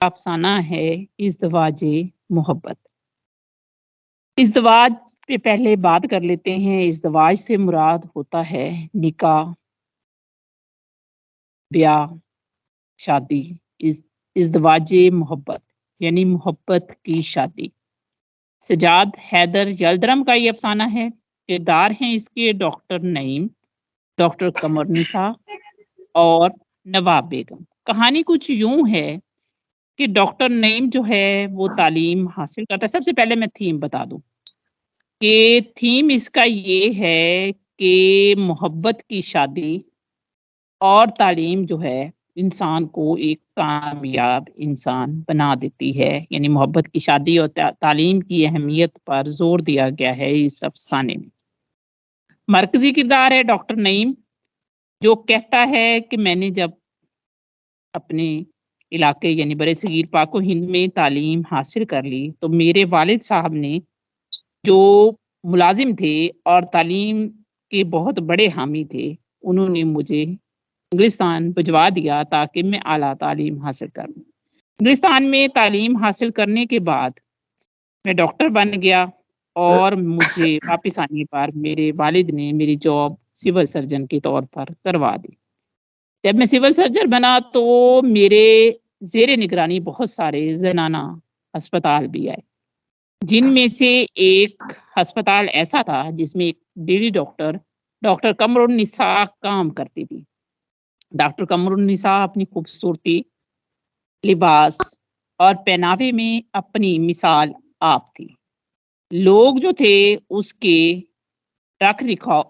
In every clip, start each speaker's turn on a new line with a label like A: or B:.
A: افسانہ ہے ازدواج محبت۔ ازدواج پہ پہلے بات کر لیتے ہیں۔ ازدواج سے مراد ہوتا ہے نکاح، بیاہ، شادی۔ ازدواج محبت یعنی محبت کی شادی۔ سجاد حیدر یلدرم کا یہ افسانہ ہے۔ کردار ہیں اس کے ڈاکٹر نعیم، ڈاکٹر قمر نساء اور نواب بیگم۔ کہانی کچھ یوں ہے کہ ڈاکٹر نعیم جو ہے وہ تعلیم حاصل کرتا ہے۔ سب سے پہلے میں تھیم بتا دوں کہ تھیم اس کا یہ ہے کہ محبت کی شادی اور تعلیم جو ہے انسان کو ایک کامیاب انسان بنا دیتی ہے، یعنی محبت کی شادی اور تعلیم کی اہمیت پر زور دیا گیا ہے اس افسانے میں۔ مرکزی کردار ہے ڈاکٹر نعیم، جو کہتا ہے کہ میں نے جب اپنے علاقے یعنی برے صغیر پاک و ہند میں تعلیم حاصل کر لی تو میرے والد صاحب نے جو ملازم تھے اور تعلیم کے بہت بڑے حامی تھے، انہوں نے مجھے انگلستان بھجوا دیا تاکہ میں اعلیٰ تعلیم حاصل کروں۔ انگلستان میں تعلیم حاصل کرنے کے بعد میں ڈاکٹر بن گیا اور مجھے واپس آنے پر میرے والد نے میری جاب سول سرجن کے طور پر کروا دی۔ جب میں سول سرجن بنا تو میرے زیر نگرانی بہت سارے زنانہ ہسپتال بھی آئے، جن میں سے ایک ہسپتال ایسا تھا جس میں ایک لیڈی ڈاکٹر قمر النساء کام کرتی تھی۔ ڈاکٹر قمر النساء اپنی خوبصورتی، لباس اور پہناوے میں اپنی مثال آپ تھی۔ لوگ جو تھے اس کے رکھ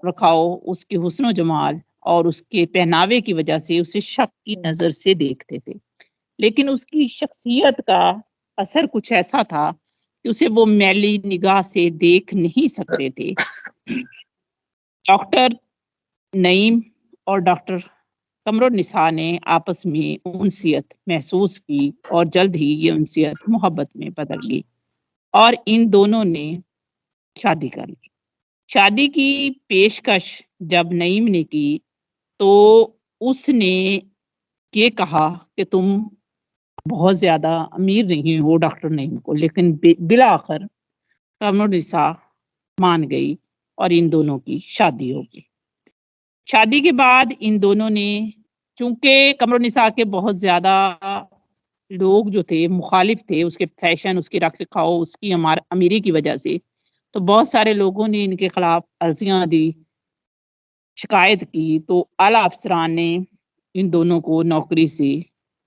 A: رکھاؤ، اس کے حسن و جمال اور اس کے پہناوے کی وجہ سے اسے شک کی نظر سے دیکھتے تھے، لیکن اس کی شخصیت کا اثر کچھ ایسا تھا کہ اسے وہ میلی نگاہ سے دیکھ نہیں سکتے تھے۔ ڈاکٹر نعیم اور ڈاکٹر قمر النساء نے آپس میں انسیت محسوس کی اور جلد ہی یہ انسیت محبت میں بدل گئی اور ان دونوں نے شادی کر لی۔ شادی کی پیشکش جب نعیم نے کی تو اس نے یہ کہا کہ تم بہت زیادہ امیر نہیں ہو ڈاکٹر نعیم کو، لیکن بالآخر قمر النساء مان گئی اور ان دونوں کی شادی ہو گئی۔ شادی کے بعد ان دونوں نے، چونکہ قمر النساء کے بہت زیادہ لوگ جو تھے مخالف تھے اس کے فیشن، اس کی رکھ رکھاؤ، اس کی امیری کی وجہ سے، تو بہت سارے لوگوں نے ان کے خلاف عرضیاں دی، شکایت کی، تو اعلیٰ افسران نے ان دونوں کو نوکری سے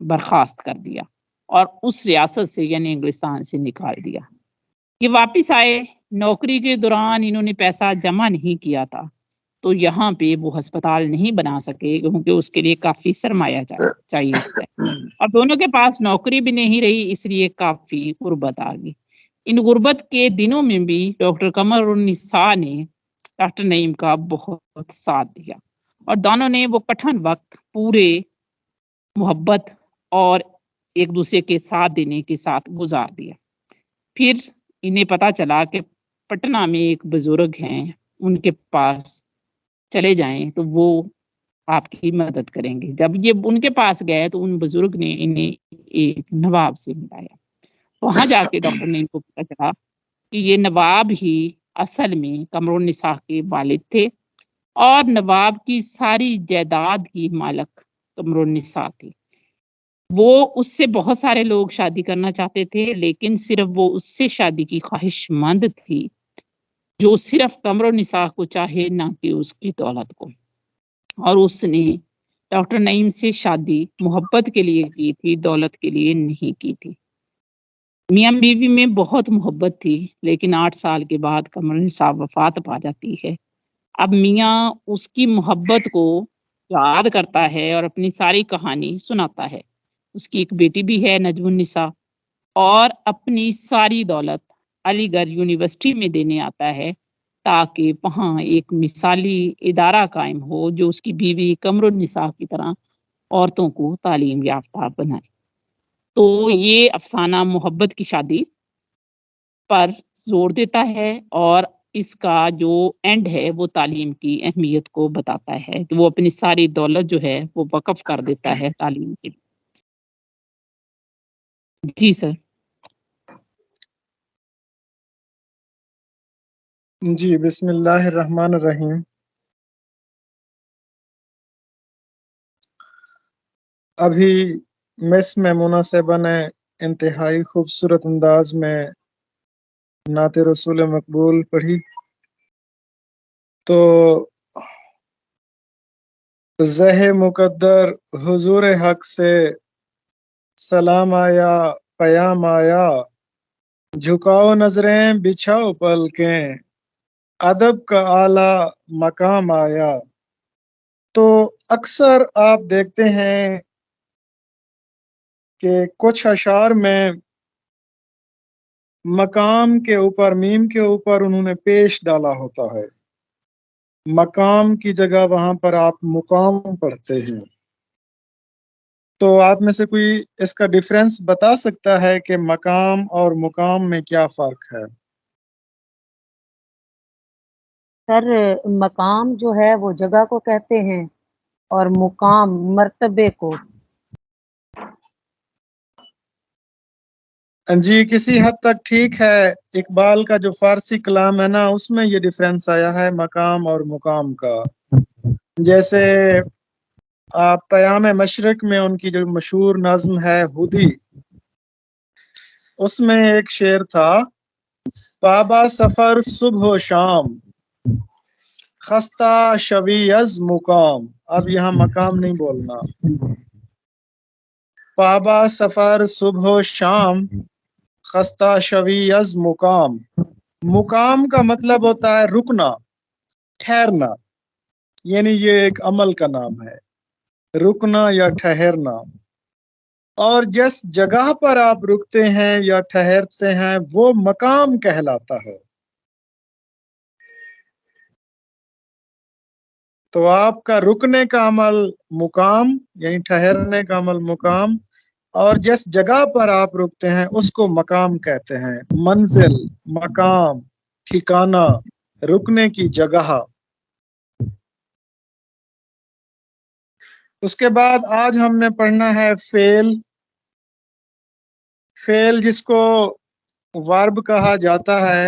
A: برخاست کر دیا اور اس ریاست سے یعنی انگلستان سے نکال دیا۔ یہ واپس آئے، نوکری کے دوران انہوں نے پیسہ جمع نہیں کیا تھا تو یہاں پہ وہ ہسپتال نہیں بنا سکے کیونکہ اس کے لیے کافی سرمایہ چاہیے ہوتا ہے، اور دونوں کے پاس نوکری بھی نہیں رہی، اس لیے کافی غربت آ گئی۔ ان غربت کے دنوں میں بھی ڈاکٹر قمر النساء نے ڈاکٹر نعیم کا بہت ساتھ دیا اور دونوں نے وہ کٹھن وقت پورے محبت اور ایک دوسرے کے ساتھ دینے کے ساتھ گزار دیا۔ پھر انہیں پتا چلا کہ پٹنہ میں ایک بزرگ ہیں، ان کے پاس چلے جائیں تو وہ آپ کی مدد کریں گے۔ جب یہ ان کے پاس گئے تو ان بزرگ نے انہیں ایک نواب سے ملایا۔ وہاں جا کے ڈاکٹر نے ان کو پتا چلا کہ یہ نواب ہی اصل میں قمر النساء کے والد تھے اور نواب کی ساری جائیداد کی مالک قمر النساء تھی۔ وہ اس سے بہت سارے لوگ شادی کرنا چاہتے تھے، لیکن صرف وہ اس سے شادی کی خواہش مند تھی جو صرف قمر النساء کو چاہے، نہ کہ اس کی دولت کو، اور اس نے ڈاکٹر نعیم سے شادی محبت کے لیے کی تھی، دولت کے لیے نہیں کی تھی۔ میاں بیوی میں بہت محبت تھی، لیکن 8 سال کے بعد قمر النساء وفات پا جاتی ہے۔ اب میاں اس کی محبت کو یاد کرتا ہے اور اپنی ساری کہانی سناتا ہے۔ اس کی ایک بیٹی بھی ہے نجم النساء، اور اپنی ساری دولت علی گڑھ یونیورسٹی میں دینے آتا ہے تاکہ وہاں ایک مثالی ادارہ قائم ہو جو اس کی بیوی قمر النساء کی طرح عورتوں کو تعلیم یافتہ بنائے۔ تو یہ افسانہ محبت کی شادی پر زور دیتا ہے اور اس کا جو اینڈ ہے وہ تعلیم کی اہمیت کو بتاتا ہے کہ وہ اپنی ساری دولت جو ہے وہ وقف کر دیتا ہے تعلیم کے لیے۔ جی سر.
B: جی بسم اللہ الرحمن الرحیم. ابھی مس میمونہ صاحبہ نے انتہائی خوبصورت انداز میں نعت رسول مقبول پڑھی، تو زہ مقدر حضور حق سے سلام آیا، پیام آیا، جھکاؤ نظریں بچھاؤ پلکیں، ادب کا اعلیٰ مقام آیا. تو اکثر آپ دیکھتے ہیں کہ کچھ اشعار میں مقام کے اوپر، میم کے اوپر انہوں نے پیش ڈالا ہوتا ہے، مقام کی جگہ وہاں پر آپ مقام پڑھتے ہیں. تو آپ میں سے کوئی اس کا ڈیفرنس بتا سکتا ہے کہ مقام اور مقام میں کیا فرق ہے؟
C: سر مقام جو ہے وہ جگہ کو کہتے ہیں اور مقام مرتبے کو.
B: جی کسی حد تک ٹھیک ہے. اقبال کا جو فارسی کلام ہے نا، اس میں یہ ڈیفرنس آیا ہے مقام اور مقام کا. جیسے آپ پیام مشرق میں ان کی جو مشہور نظم ہے ہدی، اس میں ایک شعر تھا، بابا سفر صبح و شام، خستہ شوی از مقام. اب یہاں مقام نہیں بولنا، بابا سفر صبح و شام، خستہ شوی از مقام. مقام کا مطلب ہوتا ہے رکنا، ٹھہرنا، یعنی یہ ایک عمل کا نام ہے، رکنا یا ٹھہرنا. اور جس جگہ پر آپ رکتے ہیں یا ٹھہرتے ہیں وہ مقام کہلاتا ہے. تو آپ کا رکنے کا عمل مقام، یعنی ٹھہرنے کا عمل مقام، اور جس جگہ پر آپ رکتے ہیں اس کو مقام کہتے ہیں. منزل، مقام، ٹھکانہ، رکنے کی جگہ. اس کے بعد آج ہم نے پڑھنا ہے فعل. فعل جس کو ورب کہا جاتا ہے،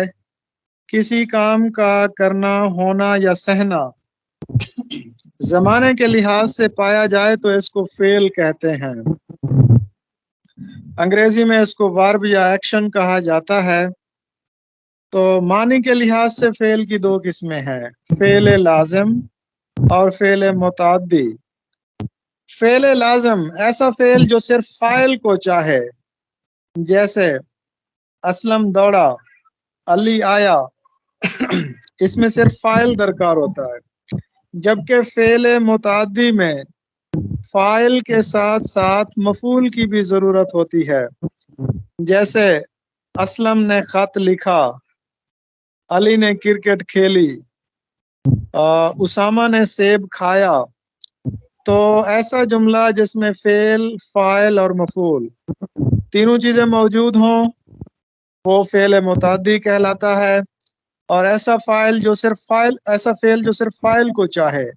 B: کسی کام کا کرنا، ہونا یا سہنا زمانے کے لحاظ سے پایا جائے تو اس کو فعل کہتے ہیں. انگریزی میں اس کو ورب یا ایکشن کہا جاتا ہے. تو معنی کے لحاظ سے فعل کی دو قسمیں ہیں، فعل لازم اور فعل متعدی. فعل لازم ایسا فعل جو صرف فاعل کو چاہے، جیسے اسلم دوڑا، علی آیا، اس میں صرف فاعل درکار ہوتا ہے. جبکہ فعل متعدی میں فاعل کے ساتھ ساتھ مفعول کی بھی ضرورت ہوتی ہے. جیسے اسلم نے خط لکھا، علی نے کرکٹ کھیلی، اسامہ نے سیب کھایا. تو ایسا جملہ جس میں فعل، فاعل اور مفعول تینوں چیزیں موجود ہوں وہ فعل متعدی کہلاتا ہے. اور ایسا فعل جو صرف فاعل کو چاہے،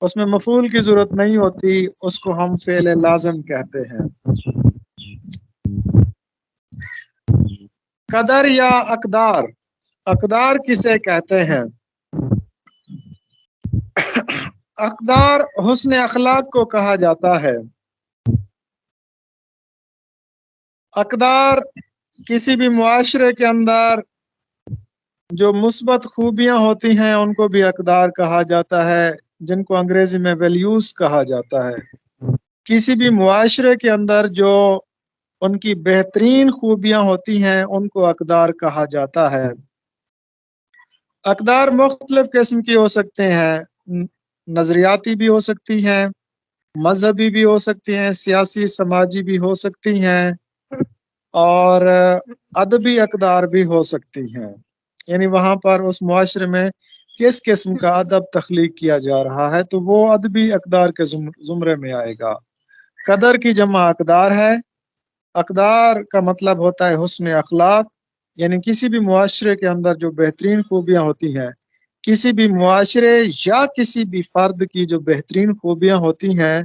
B: اس میں مفعول کی ضرورت نہیں ہوتی، اس کو ہم فعل لازم کہتے ہیں. قدر یا اقدار، اقدار کسے کہتے ہیں؟ اقدار حسن اخلاق کو کہا جاتا ہے. اقدار کسی بھی معاشرے کے اندر جو مثبت خوبیاں ہوتی ہیں ان کو بھی اقدار کہا جاتا ہے، جن کو انگریزی میں ویلیوز کہا جاتا ہے. کسی بھی معاشرے کے اندر جو ان کی بہترین خوبیاں ہوتی ہیں ان کو اقدار کہا جاتا ہے. اقدار مختلف قسم کی ہو سکتے ہیں، نظریاتی بھی ہو سکتی ہیں، مذہبی بھی ہو سکتی ہیں، سیاسی سماجی بھی ہو سکتی ہیں، اور ادبی اقدار بھی ہو سکتی ہیں. یعنی وہاں پر اس معاشرے میں کس قسم کا ادب تخلیق کیا جا رہا ہے تو وہ ادبی اقدار کے زمرے میں آئے گا. قدر کی جمع اقدار ہے. اقدار کا مطلب ہوتا ہے حسن اخلاق، یعنی کسی بھی معاشرے کے اندر جو بہترین خوبیاں ہوتی ہیں، کسی بھی معاشرے یا کسی بھی فرد کی جو بہترین خوبیاں ہوتی ہیں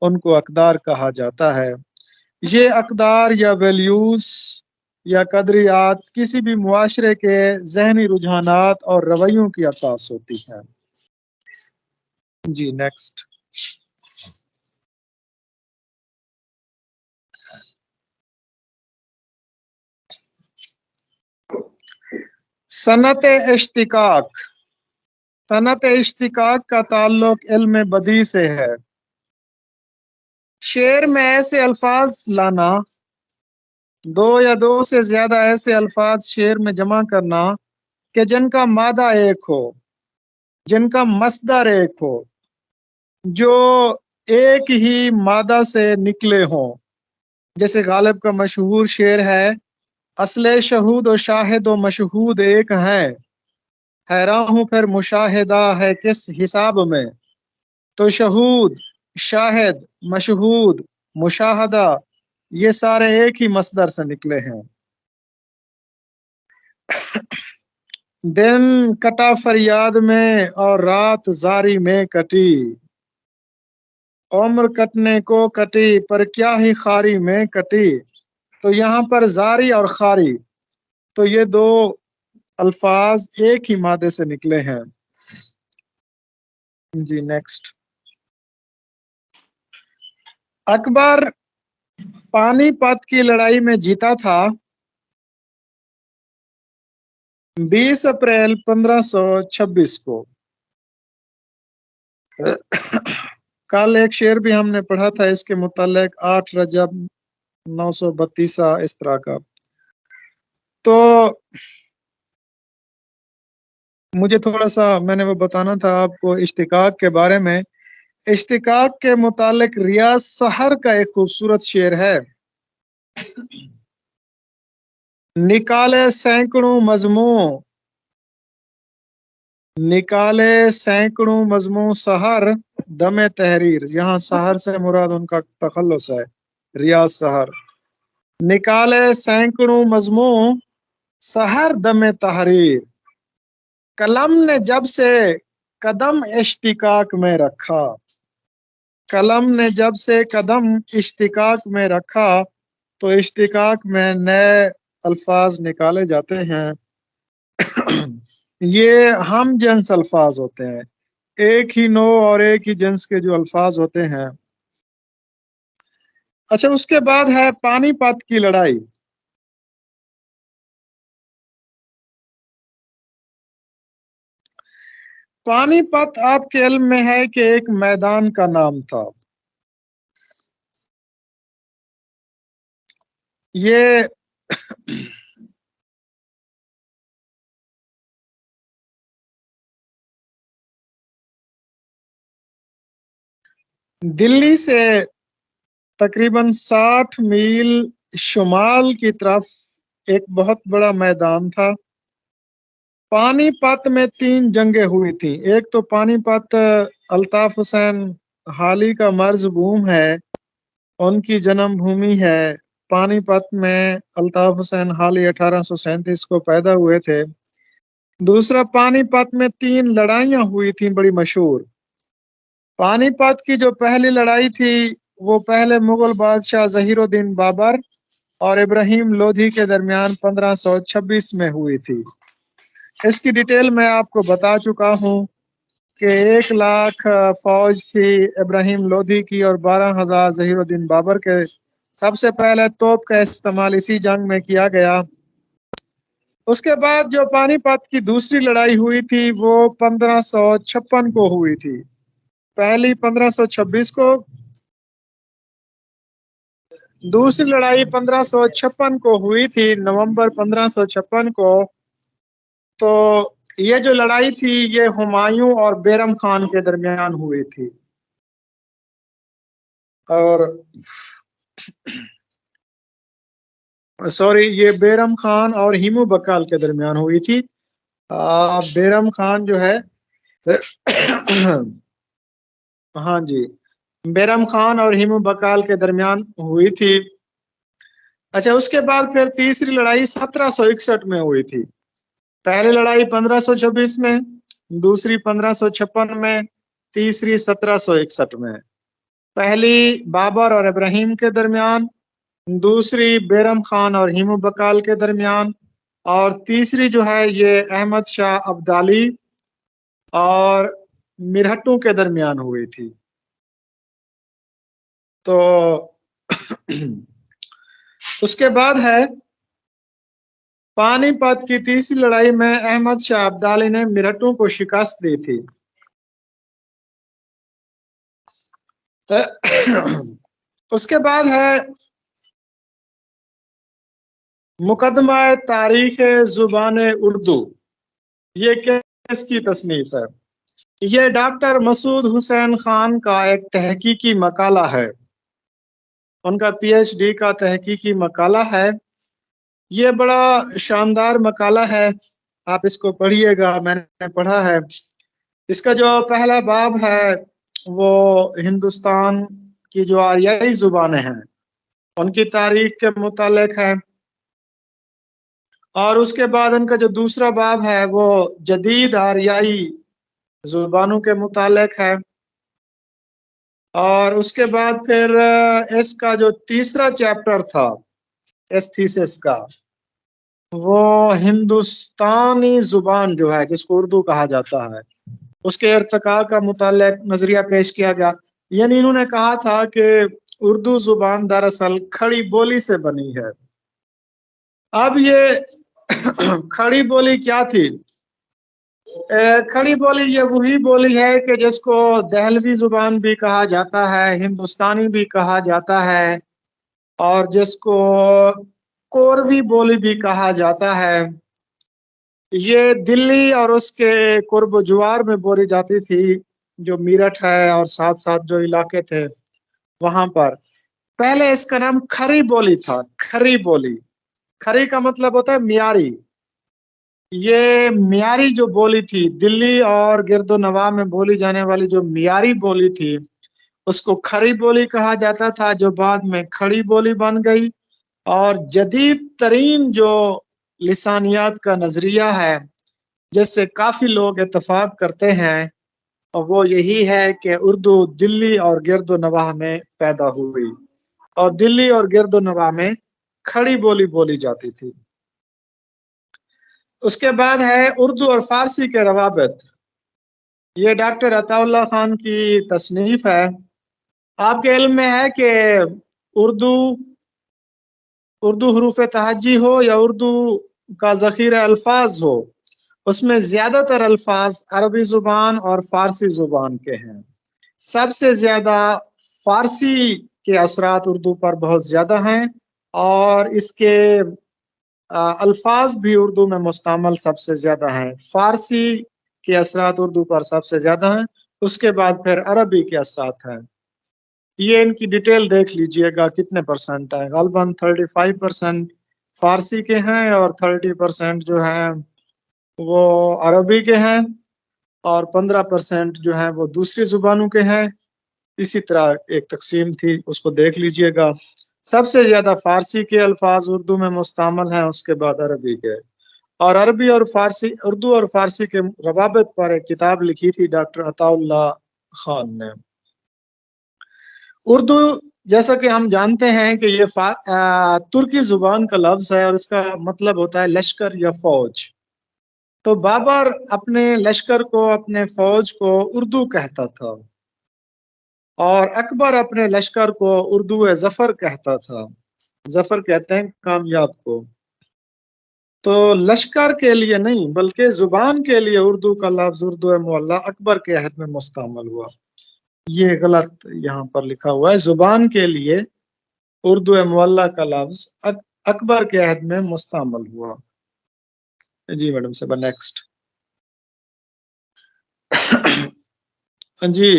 B: ان کو اقدار کہا جاتا ہے. یہ اقدار یا ویلیوز یا قدریات کسی بھی معاشرے کے ذہنی رجحانات اور رویوں کی عکاس ہوتی ہیں. جی نیکسٹ. صنعت اشتقاق. صنعت اشتقاق کا تعلق علم بدیع سے ہے. شعر میں ایسے الفاظ لانا، دو یا دو سے زیادہ ایسے الفاظ شعر میں جمع کرنا کہ جن کا مادہ ایک ہو، جن کا مصدر ایک ہو، جو ایک ہی مادہ سے نکلے ہوں. جیسے غالب کا مشہور شعر ہے، اصل شہود و شاہد و مشہود ایک ہے، حیران ہوں پھر مشاہدہ ہے کس حساب میں. تو شہود، شاہد، مشہود، مشاہدہ یہ سارے ایک ہی مصدر سے نکلے ہیں. دن کٹا فریاد میں اور رات زاری میں کٹی، عمر کٹنے کو کٹی پر کیا ہی خاری میں کٹی. تو یہاں پر زاری اور خاری، تو یہ دو الفاظ ایک ہی مادے سے نکلے ہیں. جی نیکسٹ. اکبر پانی پت کی لڑائی میں جیتا تھا 20 اپریل 1526 کو. کل ایک شعر بھی ہم نے پڑھا تھا اس کے متعلق، 8 رجب 932 اس طرح کا. تو مجھے تھوڑا سا میں نے وہ بتانا تھا آپ کو اشتقاق کے بارے میں. اشتقاق کے متعلق ریاض سحر کا ایک خوبصورت شعر ہے، نکالے سینکڑوں مضموں، نکالے سینکڑوں مضموں سحر دم تحریر. یہاں سحر سے مراد ان کا تخلص ہے، ریاض سحر. نکالے سینکڑوں مضموں سحر دم تحریر، قلم نے جب سے قدم اشتقاق میں رکھا. قلم نے جب سے قدم اشتقاق میں رکھا تو اشتقاق میں نئے الفاظ نکالے جاتے ہیں. یہ ہم جنس الفاظ ہوتے ہیں، ایک ہی نوع اور ایک ہی جنس کے جو الفاظ ہوتے ہیں. اچھا، اس کے بعد ہے پانی پت کی لڑائی. پانی پت آپ کے علم میں ہے کہ ایک میدان کا نام تھا. یہ دلی سے تقریباً 60 میل شمال کی طرف ایک بہت بڑا میدان تھا. پانی پت میں 3 جنگیں ہوئی تھیں. ایک تو پانی پت الطاف حسین حالی کا مرز بوم ہے، ان کی جنم بھومی ہے. پانی پت میں الطاف حسین حالی 1837 کو پیدا ہوئے تھے. دوسرا، پانی پت میں 3 لڑائیاں ہوئی تھیں بڑی مشہور. پانی پت کی جو پہلی لڑائی تھی وہ پہلے مغل بادشاہ ظہیر الدین بابر اور ابراہیم لودھی کے درمیان 1526 میں ہوئی تھی. اس کی ڈیٹیل میں آپ کو بتا چکا ہوں کہ 1 لاکھ فوج تھی ابراہیم لودھی کی اور 12,000 ظہیر الدین بابر کے. سب سے پہلے توپ کا استعمال اسی جنگ میں کیا گیا. اس کے بعد جو پانی پت کی دوسری لڑائی ہوئی تھی وہ 1556 کو ہوئی تھی. پہلی 1526 کو، دوسری لڑائی 1556 کو ہوئی تھی، نومبر 1556 کو. تو یہ جو لڑائی تھی یہ ہمایوں اور بیرم خان کے درمیان ہوئی تھی. اور سوری، یہ بیرم خان اور ہیمو بکال کے درمیان ہوئی تھی. بیرم خان جو ہے ہاں جی، بیرم خان اور ہیمو بکال کے درمیان ہوئی تھی. اچھا، اس کے بعد پھر تیسری لڑائی 1761 میں ہوئی تھی. پہلی لڑائی 1526 میں، دوسری 1556 میں، تیسری 1761 میں. پہلی بابر اور ابراہیم کے درمیان، دوسری بیرم خان اور ہیمو بکال کے درمیان، اور تیسری جو ہے یہ احمد شاہ ابدالی اور مرہٹوں کے درمیان ہوئی تھی۔ تو اس کے بعد ہے پانی پت کی تیسری لڑائی میں احمد شاہ ابدالی نے مرہٹوں کو شکست دی تھی۔ اس کے بعد ہے مقدمہ تاریخ زبان اردو، یہ کس کی تصنیف ہے؟ یہ ڈاکٹر مسعود حسین خان کا ایک تحقیقی مقالہ ہے، ان کا پی ایچ ڈی کا تحقیقی مقالہ ہے۔ یہ بڑا شاندار مقالہ ہے، آپ اس کو پڑھیے گا، میں نے پڑھا ہے۔ اس کا جو پہلا باب ہے وہ ہندوستان کی جو آریائی زبانیں ہیں ان کی تاریخ کے متعلق ہے، اور اس کے بعد ان کا جو دوسرا باب ہے وہ جدید آریائی زبانوں کے متعلق ہے، اور اس کے بعد پھر اس کا جو تیسرا چیپٹر تھا اس تھیسس کا وہ ہندوستانی زبان جو ہے جس کو اردو کہا جاتا ہے اس کے ارتقاء کا متعلق نظریہ پیش کیا گیا۔ یعنی انہوں نے کہا تھا کہ اردو زبان دراصل کھڑی بولی سے بنی ہے۔ اب یہ کھڑی بولی کیا تھی؟ کھڑی بولی یہ وہی بولی ہے کہ جس کو دہلوی زبان بھی کہا جاتا ہے، ہندوستانی بھی کہا جاتا ہے، اور جس کو کوروی بولی بھی کہا جاتا ہے۔ یہ دلی اور اس کے قرب و جوار میں بولی جاتی تھی، جو میرٹھ ہے اور ساتھ ساتھ جو علاقے تھے وہاں پر۔ پہلے اس کا نام کھری بولی تھا، کھری بولی۔ کھری کا مطلب ہوتا ہے معیاری۔ یہ معیاری جو بولی تھی، دلی اور گرد و نواح میں بولی جانے والی جو معیاری بولی تھی اس کو کھری بولی کہا جاتا تھا، جو بعد میں کھڑی بولی بن گئی۔ اور جدید ترین جو لسانیات کا نظریہ ہے جس سے کافی لوگ اتفاق کرتے ہیں وہ یہی ہے کہ اردو دلی اور گرد و نواح میں پیدا ہوئی، اور دلی اور گرد و نواح میں کھڑی بولی بولی جاتی تھی۔ اس کے بعد ہے اردو اور فارسی کے روابط، یہ ڈاکٹر عطا اللہ خان کی تصنیف ہے۔ آپ کے علم میں ہے کہ اردو حروف تہجی ہو یا اردو کا ذخیرہ الفاظ ہو، اس میں زیادہ تر الفاظ عربی زبان اور فارسی زبان کے ہیں۔ سب سے زیادہ فارسی کے اثرات اردو پر بہت زیادہ ہیں، اور اس کے الفاظ بھی اردو میں مستعمل سب سے زیادہ ہیں۔ فارسی کے اثرات اردو پر سب سے زیادہ ہیں، اس کے بعد پھر عربی کے اثرات ہیں۔ یہ ان کی ڈیٹیل دیکھ لیجئے گا کتنے پرسنٹ ہیں۔ غالباً 35% فارسی کے ہیں اور 30% جو ہیں وہ عربی کے ہیں، اور 15% جو ہیں وہ دوسری زبانوں کے ہیں۔ اسی طرح ایک تقسیم تھی، اس کو دیکھ لیجئے گا۔ سب سے زیادہ فارسی کے الفاظ اردو میں مستعمل ہیں، اس کے بعد عربی کے۔ اور عربی اور فارسی، اردو اور فارسی کے روابط پر ایک کتاب لکھی تھی ڈاکٹر عطا اللہ خان نے۔ اردو جیسا کہ ہم جانتے ہیں کہ یہ ترکی زبان کا لفظ ہے، اور اس کا مطلب ہوتا ہے لشکر یا فوج۔ تو بابر اپنے لشکر کو، اپنے فوج کو اردو کہتا تھا، اور اکبر اپنے لشکر کو اردو ظفر کہتا تھا۔ ظفر کہتے ہیں کامیاب کو۔ تو لشکر کے لیے نہیں بلکہ زبان کے لیے اردو کا لفظ اردو معلی اکبر کے عہد میں مستعمل ہوا۔ یہ غلط یہاں پر لکھا ہوا ہے، زبان کے لیے اردو معلی کا لفظ اکبر کے عہد میں مستعمل ہوا۔ جی میڈم صاحب نیکسٹ۔ جی،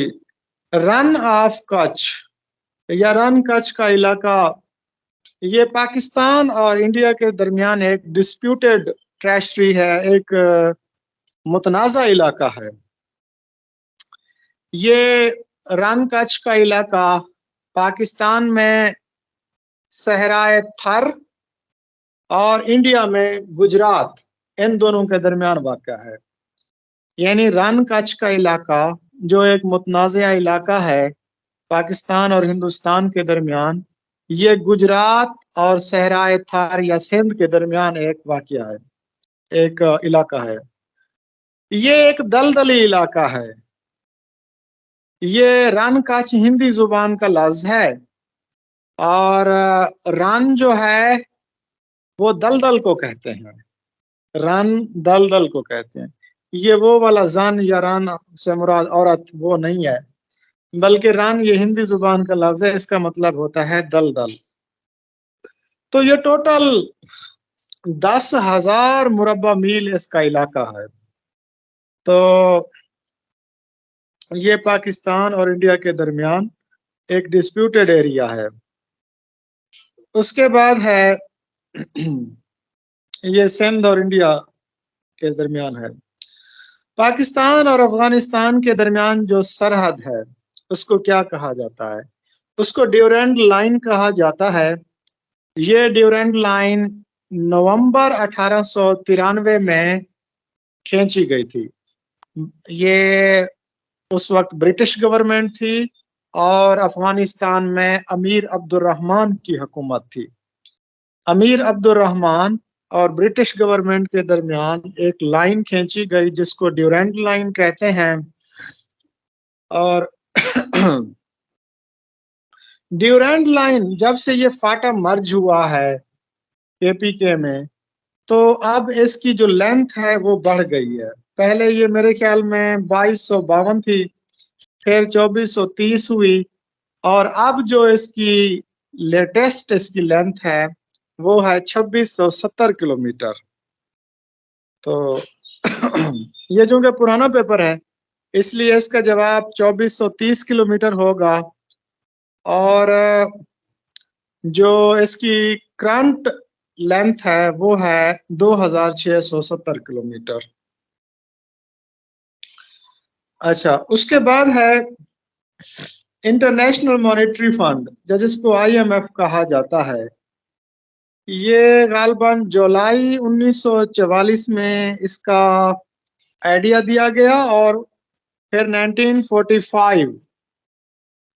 B: رن آف کچھ یا رن کچھ کا علاقہ، یہ پاکستان اور انڈیا کے درمیان ایک ڈسپیوٹڈ ٹریشری ہے، ایک متنازع علاقہ ہے۔ یہ رن کچھ کا علاقہ پاکستان میں صحرائے تھر اور انڈیا میں گجرات، ان دونوں کے درمیان واقع ہے۔ یعنی رن کچھ کا علاقہ جو ایک متنازع علاقہ ہے پاکستان اور ہندوستان کے درمیان، یہ گجرات اور صحرائے تھار یا سندھ کے درمیان ایک واقعہ ہے، ایک علاقہ ہے۔ یہ ایک دلدلی علاقہ ہے۔ یہ رن کچھ ہندی زبان کا لفظ ہے، اور رن جو ہے وہ دلدل کو کہتے ہیں، رن دلدل کو کہتے ہیں۔ یہ وہ والا زن یا رن سے مراد عورت وہ نہیں ہے، بلکہ رن یہ ہندی زبان کا لفظ ہے، اس کا مطلب ہوتا ہے دلدل۔ تو یہ ٹوٹل 10,000 مربع میل اس کا علاقہ ہے۔ تو یہ پاکستان اور انڈیا کے درمیان ایک ڈسپیوٹڈ ایریا ہے۔ اس کے بعد ہے یہ سندھ اور انڈیا کے درمیان ہے۔ پاکستان اور افغانستان کے درمیان جو سرحد ہے اس کو کیا کہا جاتا ہے؟ اس کو ڈیورینڈ لائن کہا جاتا ہے۔ یہ ڈیورینڈ لائن نومبر 1893 میں کھینچی گئی تھی۔ یہ اس وقت برٹش گورنمنٹ تھی اور افغانستان میں امیر عبد الرحمان کی حکومت تھی۔ امیر عبد الرحمان اور برٹش گورنمنٹ کے درمیان ایک لائن کھینچی گئی جس کو ڈیورینڈ لائن کہتے ہیں۔ اور ڈیورینڈ لائن جب سے یہ فاٹا مرج ہوا ہے اے پی کے میں، تو اب اس کی جو لینتھ ہے وہ بڑھ گئی ہے۔ پہلے یہ میرے خیال میں 2252 تھی، پھر 2430 ہوئی، اور اب جو اس کی لیٹسٹ اس کی لینتھ ہے وہ ہے 2670 کلومیٹر۔ تو یہ چونکہ پرانا پیپر ہے اس لیے اس کا جواب 2430 کلومیٹر ہوگا، اور جو اس کی کرنٹ لینتھ ہے وہ ہے 2670 کلومیٹر۔ اچھا، اس کے بعد ہے انٹرنیشنل مانیٹری فنڈ جس کو IMF کہا جاتا ہے۔ یہ غالباً جولائی 1944 میں اس کا آئیڈیا دیا گیا، اور پھر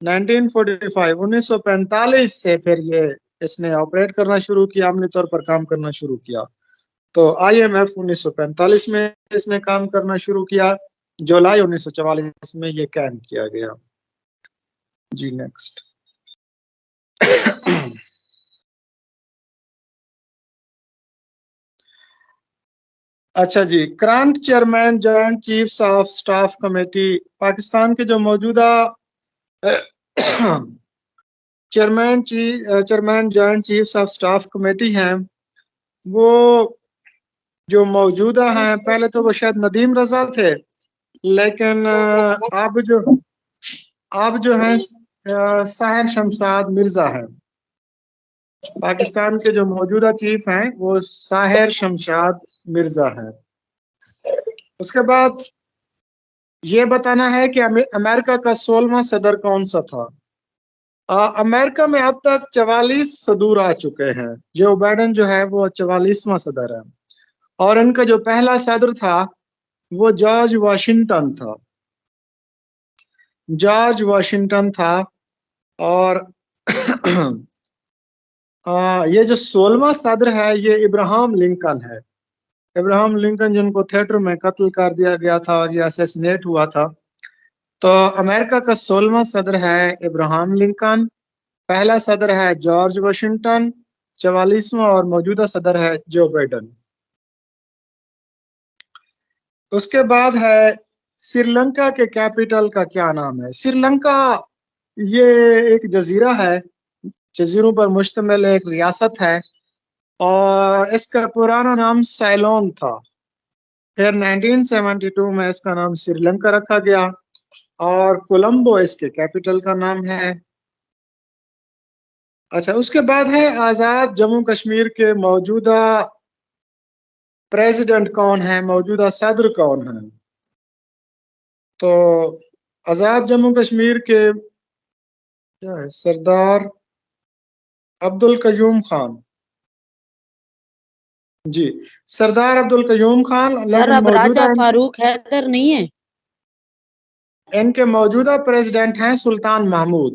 B: 1945 سے پھر یہ اس نے آپریٹ کرنا شروع کیا، عملی طور پر کام کرنا شروع کیا۔ تو IMF 1945 میں اس نے کام کرنا شروع کیا، جولائی 1944 میں یہ قائم کیا گیا۔ جی نیکسٹ۔ اچھا جی، current chairman joint chiefs of staff committee, Pakistan کے جو موجودہ chairman joint chiefs of staff committee ہیں، وہ جو موجودہ ہیں، پہلے تو وہ شاید ندیم رضا تھے، لیکن اب جو ہیں ساحر شمشاد مرزا ہیں۔ پاکستان کے جو موجودہ چیف ہیں وہ ساحر شمشاد مرزا ہیں۔ اس کے بعد یہ بتانا ہے کہ امریکہ کا 16واں صدر کون سا تھا۔ امریکہ میں اب تک 44 صدور آ چکے ہیں۔ جو بائیڈن جو ہے وہ 44واں صدر ہے، اور ان کا جو پہلا صدر تھا وہ جارج واشنگٹن تھا۔ جارج واشنگٹن تھا، اور یہ جو 16واں صدر ہے یہ ابراہم لنکن ہے۔ ابراہم لنکن جن کو تھیٹر میں قتل کر دیا گیا تھا اور یہ اسیسینیٹ ہوا تھا۔ تو امریکہ کا 16واں صدر ہے ابراہم لنکن، پہلا صدر ہے جارج واشنگٹن، 44واں اور موجودہ صدر ہے جو بائیڈن۔ اس کے بعد ہے سری لنکا کے کیپٹل کا کیا نام ہے۔ سری لنکا یہ ایک جزیرہ ہے، جزیروں پر مشتمل ایک ریاست ہے، اور اس کا پرانا نام سیلون تھا۔ پھر 1972 میں اس کا نام سری لنکا رکھا گیا، اور کولمبو اس کے کیپٹل کا نام ہے۔ اچھا، اس کے بعد ہے آزاد جموں کشمیر کے موجودہ پریزیڈنٹ کون ہے، موجودہ صدر کون ہے۔ تو آزاد جموں کشمیر کے کیا ہے، سردار عبدالقیوم خان۔ جی، سردار عبدالقیوم خان،
C: سر
B: لیکن
C: اب راجہ
B: موجودہ
C: فاروق حیدر نہیں ہے؟
B: ان کے موجودہ پریزیڈنٹ ہیں سلطان محمود۔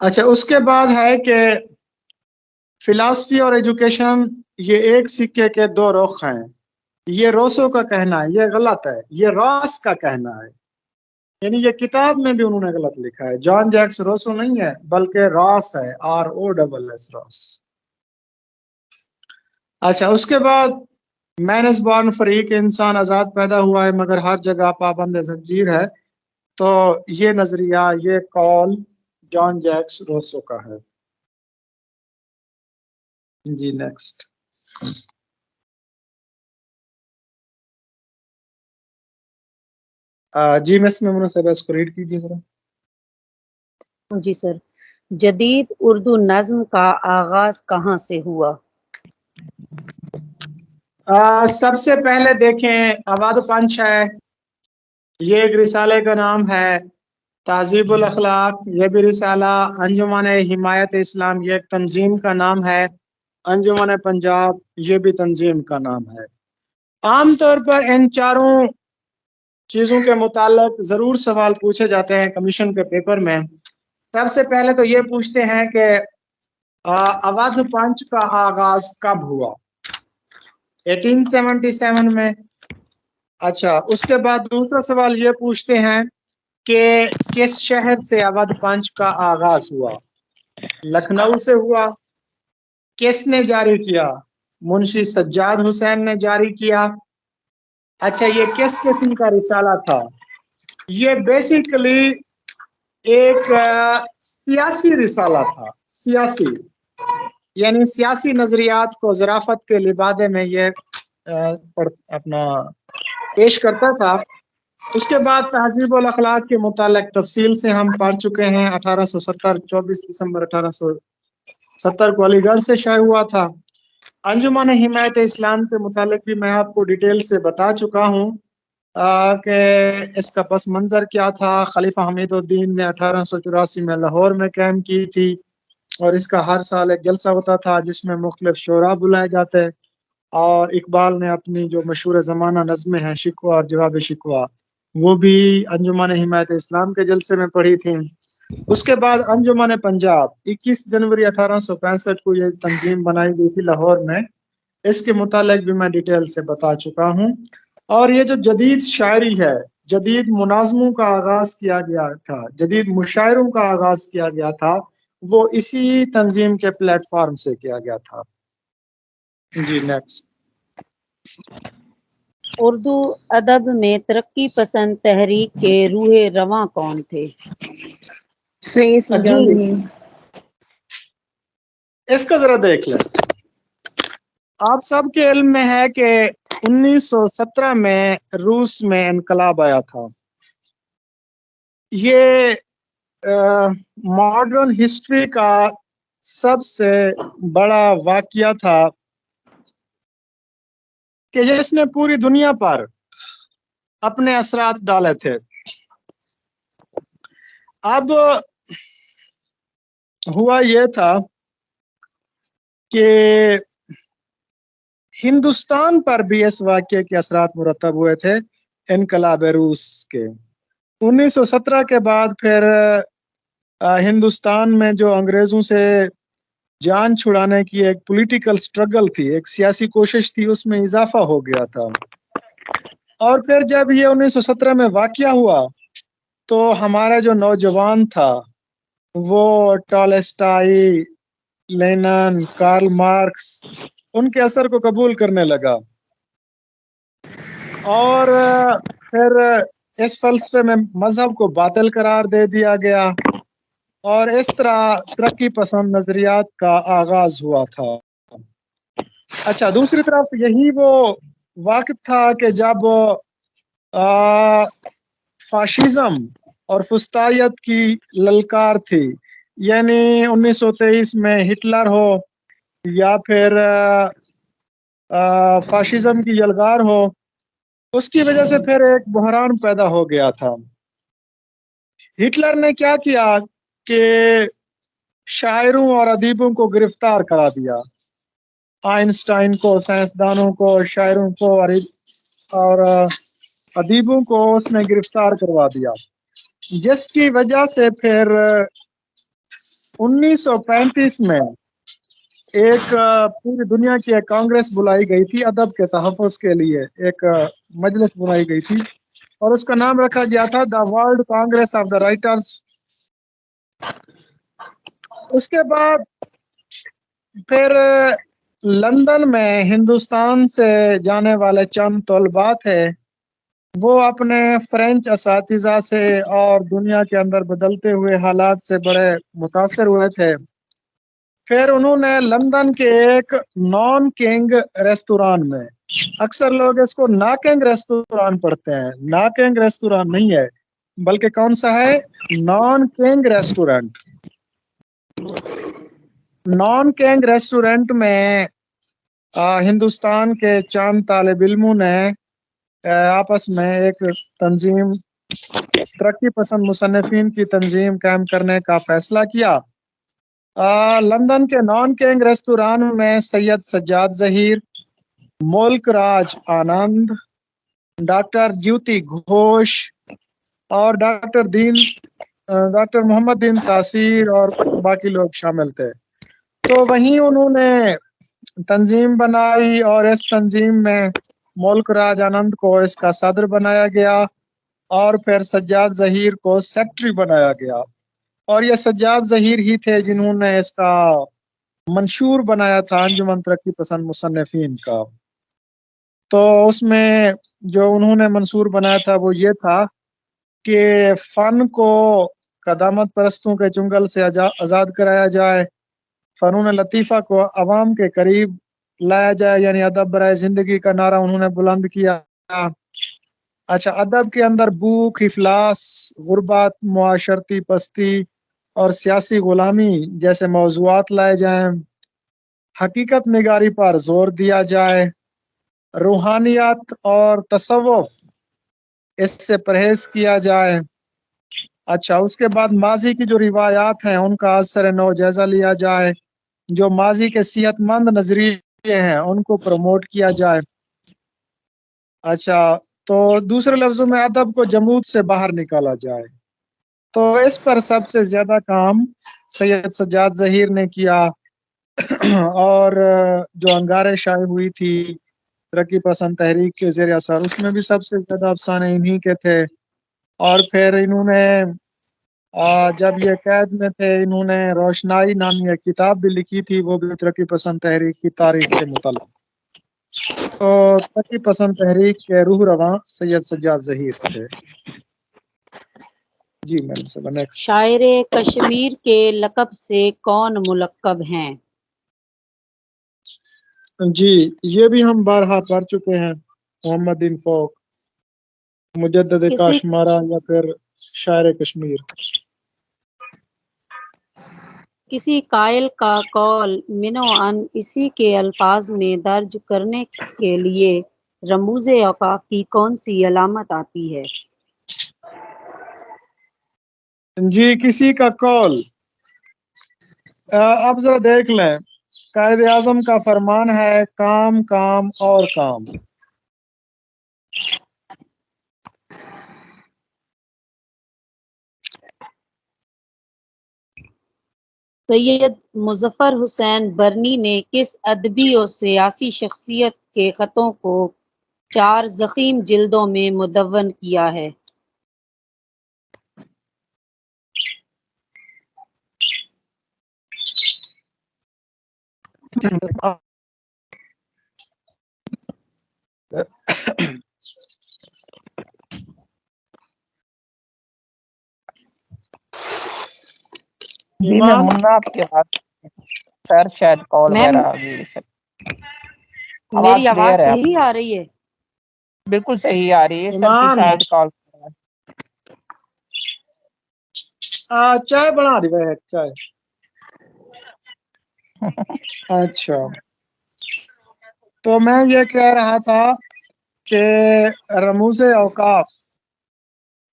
B: اچھا اس کے بعد ہے کہ فلاسفی اور ایجوکیشن یہ ایک سکے کے دو رخ ہیں. یہ روسو کا کہنا ہے، یہ غلط ہے. یہ راس کا کہنا ہے، یعنی یہ کتاب میں بھی انہوں نے غلط لکھا ہے. جان جیکس روسو نہیں ہے بلکہ راس ہے، ROSS راس. اچھا اس کے بعد مین از بارن فری کہ انسان آزاد پیدا ہوا ہے مگر ہر جگہ پابند زنجیر ہے. تو یہ نظریہ، یہ قول جان جیکس روسو کا ہے. جی نیکسٹ. جی مس میمونہ صاحب اس کو ریڈ کیجیے ذرا.
C: جی سر. جدید اردو نظم کا آغاز کہاں سے ہوا؟
B: سب سے پہلے دیکھیں آباد پنچ ہے، یہ ایک رسالے کا نام ہے. تہذیب الاخلاق یہ بھی رسالہ. انجمن حمایت اسلام یہ ایک تنظیم کا نام ہے. انجمن پنجاب یہ بھی تنظیم کا نام ہے. عام طور پر ان چاروں چیزوں کے متعلق ضرور سوال پوچھے جاتے ہیں کمیشن کے پیپر میں. سب سے پہلے تو یہ پوچھتے ہیں کہ اودھ پنچ کا آغاز کب ہوا؟ 1877 میں. اچھا اس کے بعد دوسرا سوال یہ پوچھتے ہیں کہ کس شہر سے اودھ پنچ کا آغاز ہوا؟ لکھنؤ سے ہوا. کس نے جاری کیا؟ منشی سجاد حسین نے جاری کیا. اچھا یہ کس قسم کا رسالہ تھا؟ یہ بیسیکلی ایک سیاسی رسالہ تھا. سیاسی یعنی سیاسی نظریات کو ظرافت کے لبادے میں یہ اپنا پیش کرتا تھا. اس کے بعد تہذیب الاخلاق کے متعلق تفصیل سے ہم پڑھ چکے ہیں. 1870 24 دسمبر 1870 کو علی گڑھ سے شائع ہوا تھا. انجمن حمایت اسلام کے متعلق بھی میں آپ کو ڈیٹیل سے بتا چکا ہوں کہ اس کا پس منظر کیا تھا. خلیفہ حمید الدین نے 1884 میں لاہور میں قائم کی تھی اور اس کا ہر سال ایک جلسہ ہوتا تھا جس میں مختلف شعراء بلائے جاتے. اور اقبال نے اپنی جو مشہور زمانہ نظمیں ہیں شکوہ اور جواب شکوہ وہ بھی انجمن حمایت اسلام کے جلسے میں پڑھی تھیں. اس کے بعد انجمن پنجاب 21 جنوری 1865 کو یہ تنظیم بنائی گئی تھی لاہور میں. اس کے متعلق بھی میں ڈیٹیل سے بتا چکا ہوں. اور یہ جو جدید شاعری ہے، جدید مناظموں کا آغاز کیا گیا تھا، جدید مشاعروں کا آغاز کیا گیا تھا، وہ اسی تنظیم کے پلیٹ فارم سے کیا گیا تھا. جی نیکسٹ.
C: اردو ادب میں ترقی پسند تحریک کے روح رواں کون تھے؟
B: جی اس کا ذرا دیکھ لیں. آپ سب کے علم میں ہے کہ 1917 میں روس میں انقلاب آیا تھا. یہ ماڈرن ہسٹری کا سب سے بڑا واقعہ تھا کہ جس نے پوری دنیا پر اپنے اثرات ڈالے تھے. اب ہوا یہ تھا کہ ہندوستان پر بھی اس واقعے کے اثرات مرتب ہوئے تھے انقلاب روس کے. 1917 کے بعد پھر ہندوستان میں جو انگریزوں سے جان چھڑانے کی ایک پولیٹیکل سٹرگل تھی، ایک سیاسی کوشش تھی، اس میں اضافہ ہو گیا تھا. اور پھر جب یہ 1917 میں واقعہ ہوا تو ہمارا جو نوجوان تھا وہ ٹالسٹائی، لینن، کارل مارکس ان کے اثر کو قبول کرنے لگا. اور پھر اس فلسفے میں مذہب کو باطل قرار دے دیا گیا اور اس طرح ترقی پسند نظریات کا آغاز ہوا تھا. اچھا دوسری طرف یہی وہ وقت تھا کہ جب فاشزم اور فسطائیت کی للکار تھی. یعنی 1923 میں ہٹلر ہو یا پھر فاشزم کی یلغار ہو، اس کی وجہ سے پھر ایک بحران پیدا ہو گیا تھا. ہٹلر نے کیا کیا کہ شاعروں اور ادیبوں کو گرفتار کرا دیا. آئنسٹائن کو، سائنسدانوں کو، شاعروں کو اور ادیبوں کو اس نے گرفتار کروا دیا، جس کی وجہ سے پھر 1935 میں ایک پوری دنیا کی ایک کانگریس بلائی گئی تھی ادب کے تحفظ کے لیے، ایک مجلس بلائی گئی تھی اور اس کا نام رکھا گیا تھا the world congress of the writers. اس کے بعد پھر لندن میں ہندوستان سے جانے والے چند طلباء تھے، وہ اپنے فرینچ اساتذہ سے اور دنیا کے اندر بدلتے ہوئے حالات سے بڑے متاثر ہوئے تھے۔ پھر انہوں نے لندن کے ایک نان کنگ ریستوران میں، اکثر لوگ اس کو ناکنگ ریستوران پڑھتے ہیں، ناکنگ ریستوران نہیں ہے بلکہ کون سا ہے؟ Naan king restaurant. Naan king restaurant میں ہندوستان کے چند طالب علموں نے آپس میں ایک تنظیم، ترقی پسند مصنفین کی تنظیم قائم کرنے کا فیصلہ کیا۔ لندن کے نان کنگ ریستوران میں سید سجاد ظہیر، ملک راج آنند، ڈاکٹر جیوتی گھوش اور ڈاکٹر محمد دین تاثیر اور باقی لوگ شامل تھے۔ تو وہیں انہوں نے تنظیم بنائی اور اس تنظیم میں ملک راج آنند کو اس کا صدر بنایا گیا اور پھر سجاد ظہیر کو سیکٹری بنایا گیا، اور یہ سجاد ظہیر ہی تھے جنہوں نے اس کا منشور بنایا تھا انجمن ترقی پسند مصنفین کا۔ تو اس میں جو انہوں نے منشور بنایا تھا وہ یہ تھا کہ فن کو قدامت پرستوں کے چنگل سے آزاد کرایا جائے، فنون لطیفہ کو عوام کے قریب لایا جائے، یعنی ادب برائے زندگی کا نعرہ انہوں نے بلند کیا۔ اچھا، ادب کے اندر بھوک، افلاس، غربت، معاشرتی پستی اور سیاسی غلامی جیسے موضوعات لائے جائیں، حقیقت نگاری پر زور دیا جائے، روحانیت اور تصوف اس سے پرہیز کیا جائے۔ اچھا، اس کے بعد ماضی کی جو روایات ہیں ان کا اثر نو جائزہ لیا جائے، جو ماضی کے صحت مند نظریے ہیں ان کو پروموٹ کیا جائے۔ اچھا، تو دوسرے لفظوں میں ادب کو جمود سے باہر نکالا جائے۔ تو اس پر سب سے زیادہ کام سید سجاد ظہیر نے کیا، اور جو انگارے شائع ہوئی تھی ترقی پسند تحریک کے زیر اثر، اس میں بھی سب سے زیادہ افسانے انہی کے تھے۔ اور پھر انہوں نے جب یہ قید میں تھے انہوں نے روشنائی نامی ایک کتاب بھی لکھی تھی، وہ بھی ترقی پسند تحریک کی تاریخ کے متعلق۔ تو ترقی پسند تحریک کے روح رواں سید سجاد ظہیر تھے۔ جی میڈم صاحب نیکسٹ۔
C: شاعر کشمیر کے لقب سے کون ملقب ہیں؟
B: جی یہ بھی ہم بارہا پڑھ چکے ہیں، محمد دین فوق، مجدد کاشمارا یا پھر شاعر کشمیر۔
C: کسی قائل کا قول منوعاً اسی کے الفاظ میں درج کرنے کے لیے رموز اوقاف کی کون سی علامت آتی ہے؟
B: جی کسی کا قول، آپ ذرا دیکھ لیں، قائد اعظم کا فرمان ہے کام کام اور کام۔
C: سید مظفر حسین برنی نے کس ادبی اور سیاسی شخصیت کے خطوں کو 4 ضخیم جلدوں میں مدون کیا ہے؟
A: جی میں منا آپ کے ہاتھ سر شاید کال وغیرہ آ گئی سر۔
C: میری آواز صحیح آ رہی ہے؟
A: بالکل صحیح آ رہی ہے سر کی شاید کال۔
B: چائے بنا دی ہے چائے۔ اچھا، تو میں یہ کہہ رہا تھا کہ رموز اوقاف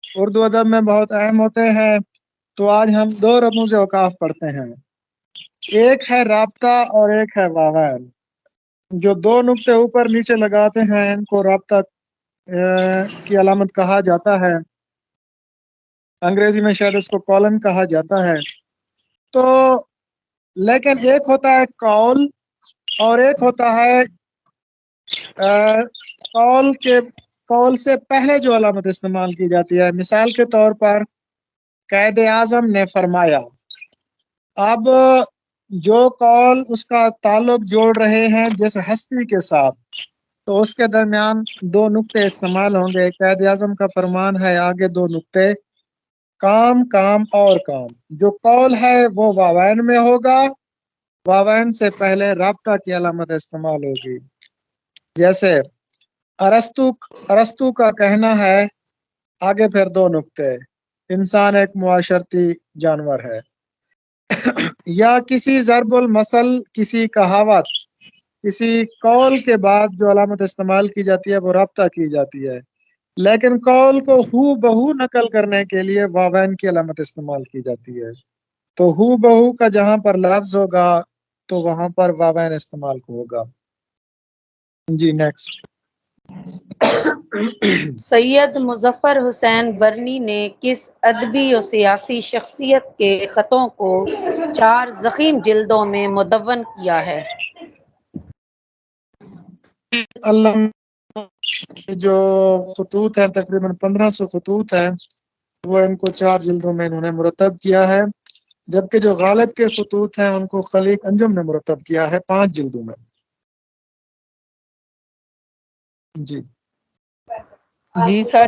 B: اردو ادب میں بہت اہم ہوتے ہیں، تو آج ہم 2 رموز اوقاف پڑھتے ہیں، ایک ہے رابطہ اور ایک ہے واویل۔ جو 2 نقطے اوپر نیچے لگاتے ہیں ان کو رابطہ کی علامت کہا جاتا ہے، انگریزی میں شاید اس کو کالن کہا جاتا ہے۔ تو لیکن ایک ہوتا ہے قول اور ایک ہوتا ہے قول سے پہلے جو علامت استعمال کی جاتی ہے. مثال کے طور پر قائد اعظم نے فرمایا. اب جو قول اس کا تعلق جوڑ رہے ہیں جس ہستی کے ساتھ تو اس کے درمیان دو نقطے استعمال ہوں گے. قائد اعظم کا فرمان ہے آگے دو نقطے کام کام اور کام. جو قول ہے وہ واوین میں ہوگا. واوین سے پہلے رابطہ کی علامت استعمال ہوگی. جیسے ارسطو کا کہنا ہے آگے پھر دو نقطے انسان ایک معاشرتی جانور ہے. یا کسی ضرب المثل کسی کہاوت کسی قول کے بعد جو علامت استعمال کی جاتی ہے وہ رابطہ کی جاتی ہے. لیکن قول کو ہو بہو نقل کرنے کے لیے واوین کی علامت استعمال کی جاتی ہے. تو ہو بہو کا جہاں پر لفظ ہوگا تو وہاں پر واوین استعمال ہوگا. جی نیکسٹ.
C: سید مظفر حسین برنی نے کس ادبی و سیاسی شخصیت کے خطوں کو 4 ضخیم جلدوں میں مدون کیا ہے؟
B: اللہ کے جو خطوط ہیں تقریباً 1500 خطوط ہیں وہ ان کو 4 جلدوں میں انہوں نے مرتب کیا ہے. جبکہ جو غالب کے خطوط ہیں ان کو خلیق انجم نے مرتب کیا ہے 5 جلدوں میں. جی
A: جی سر.